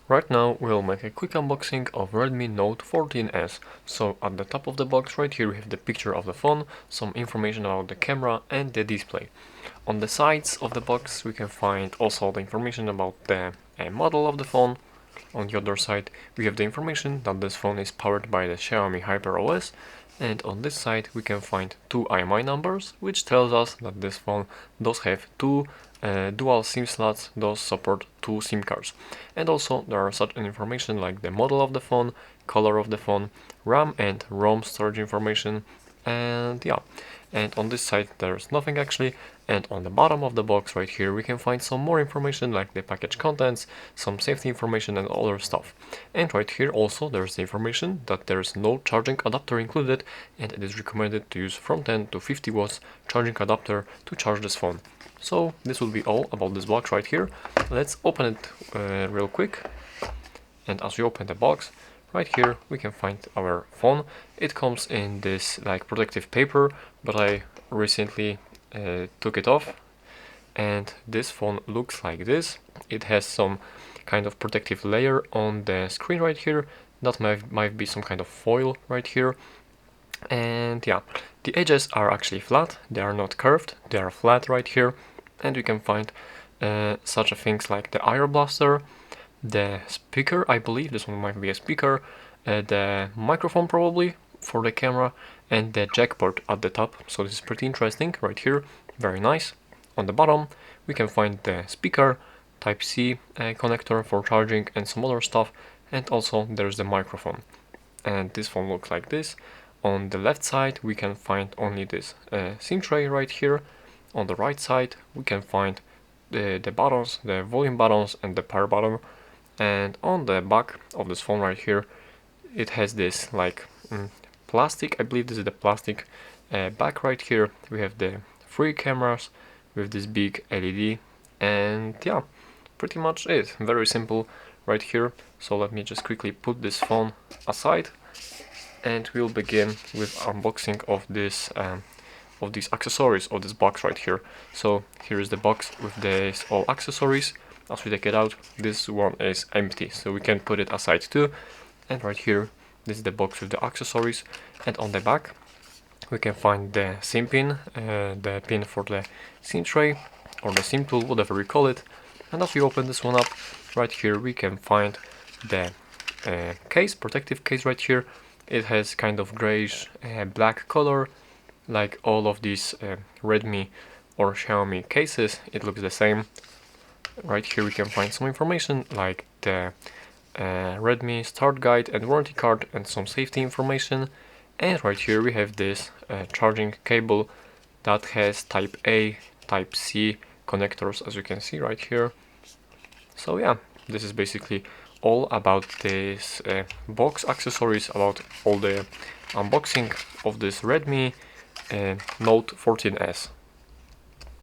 Right now we'll make a quick unboxing of Redmi Note 14S. So at the top of the box right here we have the picture of the phone, some information about the camera and the display. On the sides of the box we can find also the information about the model of the phone. On the other side we have the information that this phone is powered by the Xiaomi HyperOS, and on this side we can find two IMEI numbers, which tells us that this phone does have two dual SIM slots, does support two SIM cards. And also there are such information like the model of the phone, color of the phone, RAM and ROM storage information, and yeah. And on this side there's nothing actually, and on the bottom of the box right here we can find some more information like the package contents, some safety information and other stuff. And right here also there's the information that there's no charging adapter included, and it is recommended to use from 10 to 50 watts charging adapter to charge this phone. So this will be all about this box right here. Let's open it real quick. And as we open the box, right here we can find our phone. It comes in this like protective paper, but I recently took it off, and this phone looks like this. It has some kind of protective layer on the screen right here. That might be some kind of foil right here. And yeah, the edges are actually flat, they are not curved, they are flat right here. And you can find such things like the IR blaster, the speaker, I believe this one might be a speaker, the microphone probably for the camera, and the jack port at the top. So this is pretty interesting right here, very nice. On the bottom we can find the speaker, Type-C connector for charging and some other stuff, and also there's the microphone. And this phone looks like this. On the left side we can find only this SIM tray right here. On the right side we can find the buttons, the volume buttons and the power button. And on the back of this phone right here it has this like plastic, I believe this is the plastic back right here. We have the three cameras with this big LED, and yeah, pretty much it. Very simple right here. So let me just quickly put this phone aside and we'll begin with unboxing of this of these accessories of this box right here. So here is the box with these all accessories. As we take it out, this one is empty, so we can put it aside too. And right here, this is the box with the accessories, and on the back we can find the SIM pin, the pin for the SIM tray or the SIM tool, whatever we call it. And as we open this one up, right here we can find the case, protective case right here. It has kind of grayish black color, like all of these Redmi or Xiaomi cases. It looks the same. Right here we can find some information like the Redmi start guide and warranty card and some safety information. And right here we have this charging cable that has Type A, Type C connectors, as you can see right here. So yeah, this is basically all about this box accessories, about all the unboxing of this Redmi Note 14S.